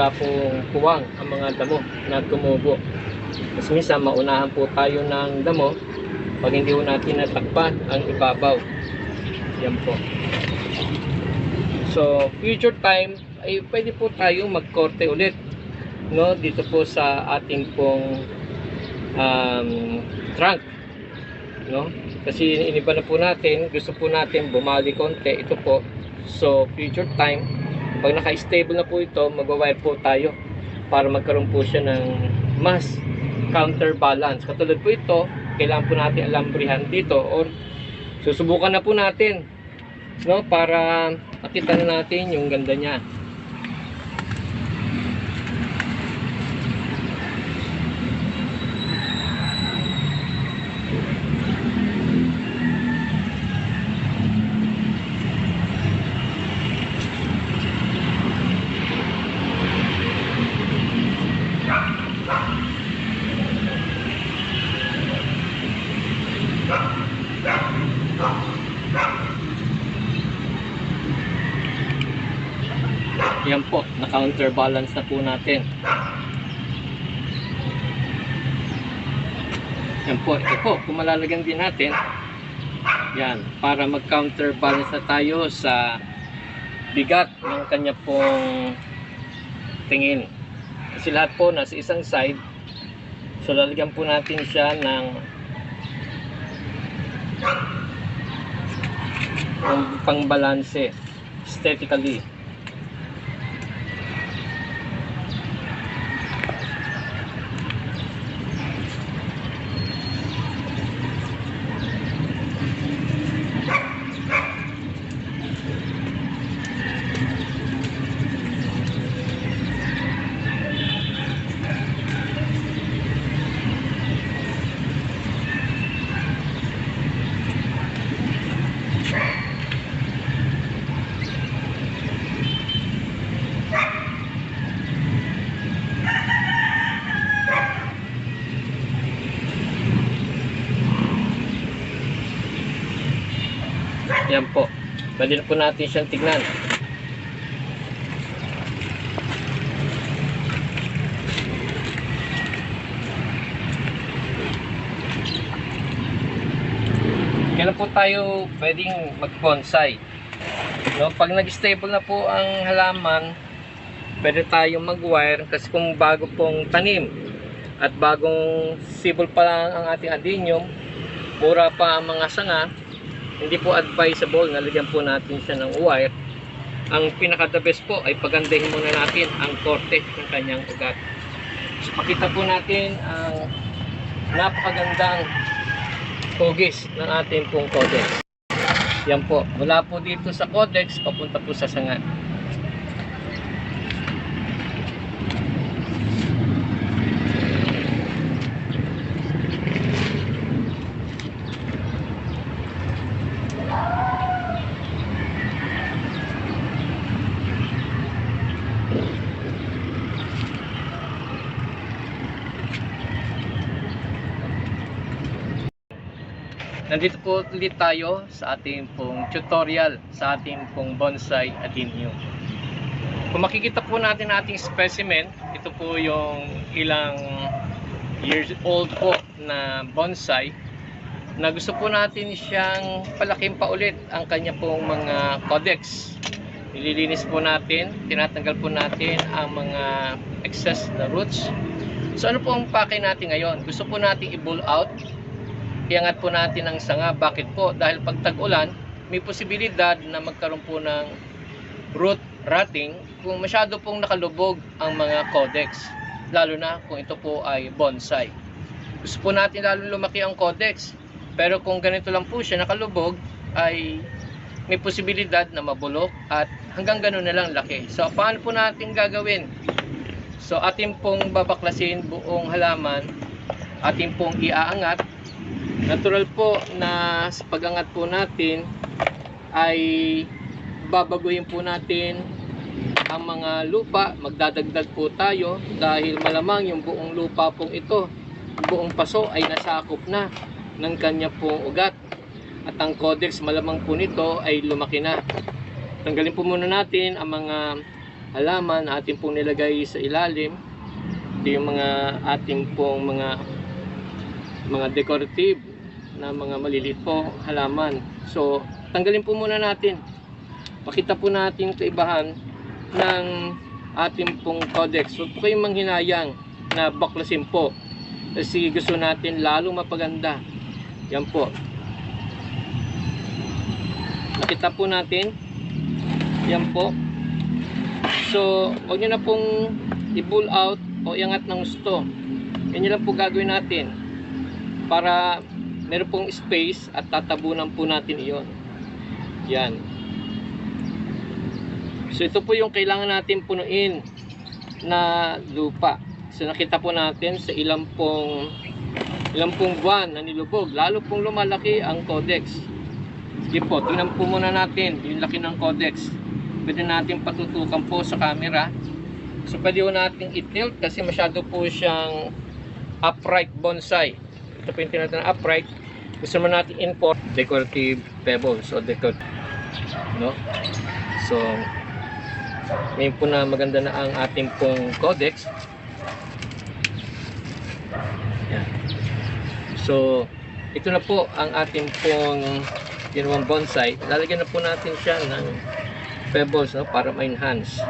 wala pong puwang ang mga damo na tumubo. Mas minsan maunahan po tayo ng damo pag hindi po natin natakpan ang ibabaw. Yan po. So future time ay pwede po tayo magkorte ulit, no, dito po sa ating pong trunk, no, kasi iniba na po natin, gusto po natin bumalik konti ito po. So future time, pag naka-stable na po ito, magwa-wire po tayo para magkaroon po siya ng mas counterbalance. Katulad po ito, kailangan po natin alambrihan dito, or susubukan na po natin, no, para makita na natin yung ganda niya. Yan po, na-counterbalance na po natin. Yan po, ito po, kung malalagyan din natin, yan, para mag-counterbalance na tayo sa bigat ng kanya pong tingin. Kasi lahat po nasa isang side, so lalagyan po natin siya ng pang-balanse aesthetically. Yan po. Pwede na po natin siyang tignan. Kailan po tayo pwedeng mag-bonsai? No, pag nag-stable na po ang halaman, pwede tayong mag-wire, kasi kung bago pong tanim at bagong sibol pa lang ang ating adenium, mura pa ang mga sanga, hindi po advisable na lagyan po natin siya ng wire. Ang pinaka-the best po ay pagandahin muna natin ang korte ng kanyang ugat. So pakita po natin ang napakagandang hugis ng ating pong codex. Yan po, mula po dito sa codex papunta po sa sanga. Nandito po ulit tayo sa ating pong tutorial sa ating pong bonsai adenium. Kung makikita po natin ating specimen, ito po yung ilang years old po na bonsai na gusto po natin siyang palaking pa ulit ang kanya pong mga codex. Nililinis po natin, tinatanggal po natin ang mga excess na roots. So ano po ang pakay natin ngayon? Gusto po natin i-bull out, iangat po natin ang sanga. Bakit po? Dahil pag tag-ulan, may posibilidad na magkaroon po ng root rotting kung masyado pong nakalubog ang mga codex, lalo na kung ito po ay bonsai. Gusto po natin lalo lumaki ang codex, pero kung ganito lang po siya nakalubog, ay may posibilidad na mabulok at hanggang gano'n na lang laki. So paano po natin gagawin? So atin pong babaklasin buong halaman, atin pong iaangat. Natural po na sa pag-angat po natin ay babaguhin po natin ang mga lupa, magdadagdag po tayo dahil malamang yung buong lupa pong ito, buong paso ay nasakop na ng kanya pong ugat, at ang codex malamang po nito ay lumaki na. Tanggalin po muna natin ang mga halaman na ating pong nilagay sa ilalim. Ito yung mga ating pong mga decorative na mga maliliit po halaman. So tanggalin po muna natin. Pakita po natin kaibahan ng ating pong codex. Huwag po kayong manghinayang na baklasin po kasi gusto natin lalong mapaganda. Yan po, nakita po natin. Yan po. So huwag nyo na pong i-pull out o iangat ng gusto. Yan lang po gagawin natin para meron pong space at tatabunan po natin iyon. Yan. So ito po yung kailangan natin punuin na lupa. So nakita po natin sa ilang pong buwan na nilubog, lalo pong lumalaki ang codex. Sige po, tingnan po muna natin yung laki ng codex. Pwede natin patutukan po sa camera. So pwede po natin i-tilt kasi masyado po siyang upright bonsai. Ito po yung tinatawag na upright. Gusto naman natin import decorative pebbles o decorative, no? So ngayon po na maganda na ang ating pong codex. Yan. So ito na po ang ating pong ginawang bonsai. Lalagyan na po natin siya ng pebbles, no, para ma-enhance.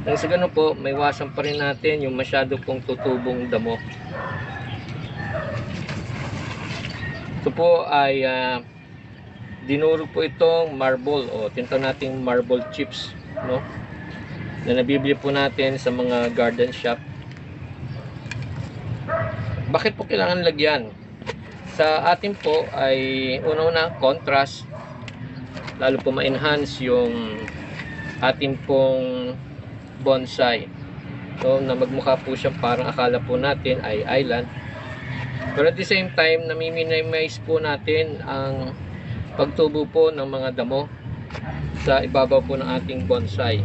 Nang sa ganun po, may iwasan pa rin natin yung masyado pong tutubong damo. Ito po ay dinuro po itong marble o tinatawag nating marble chips, no, na nabibili po natin sa mga garden shop. Bakit po kailangan lagyan? Sa atin po ay una-una contrast, lalo po ma-enhance yung ating pong bonsai. So na magmukha po siya parang akala po natin ay island. Pero at the same time, nami-minimize po natin ang pagtubo po ng mga damo sa ibabaw po ng ating bonsai.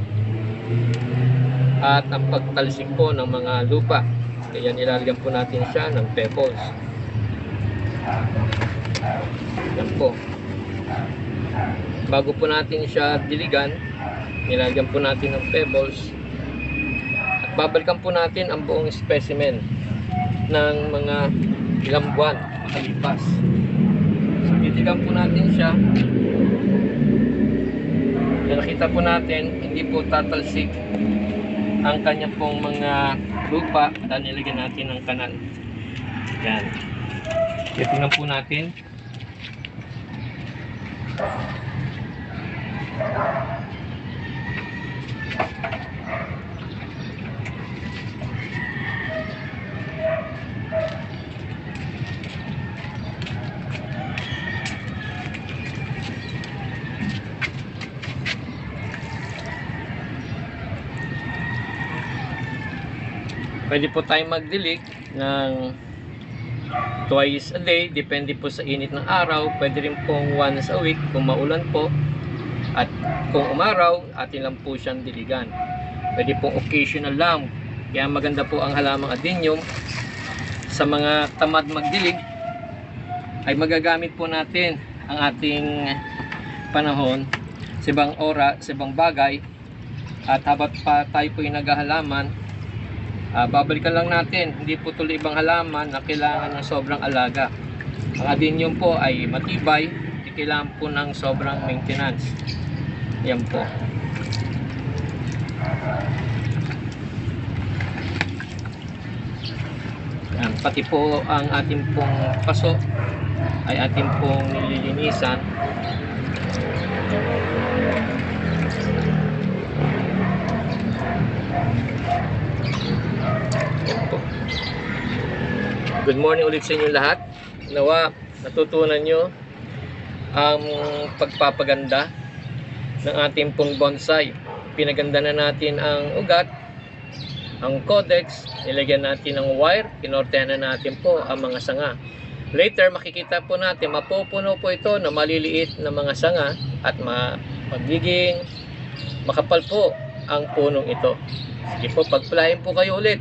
At ang pagtalsik po ng mga lupa. Kaya nilalagyan po natin siya ng pebbles. Yan po. Bago po natin siya diligan, nilalagyan po natin ng pebbles. At babalikan po natin ang buong specimen ng mga ilang buwan makalipas. So titigan po natin siya. Nakita po natin, hindi po tatalsik ang kanya pong mga lupa dahil nilagyan natin ng kanal. Yan. Tingnan po natin. Pwede po tayong magdilig ng twice a day, depende po sa init ng araw. Pwede rin pong once a week kung maulan po. At kung umaraw, atin lang po siyang diligan. Pwede pong occasional lang. Kaya maganda po ang halamang adenium. Sa mga tamad magdilig, ay magagamit po natin ang ating panahon sa ibang oras, sa ibang bagay. At habang pa tayo po yung naghahalaman, babalikan lang natin, hindi po tuloy ibang halaman na kailangan ng sobrang alaga. Ang adenium po ay matibay, hindi kailangan po ng sobrang maintenance. Yan po. Yan, pati po ang ating pong paso ay ating pong nililinisan. Good morning ulit sa inyo lahat. Nawa natutunan nyo ang pagpapaganda ng ating pong bonsai. Pinaganda na natin ang ugat, ang codex, nilagyan natin ng wire, kinortehan na natin po ang mga sanga. Later makikita po natin, mapupuno po ito na maliliit na mga sanga at magiging makapal po ang punong ito. Sige po, pagpalain po kayo ulit.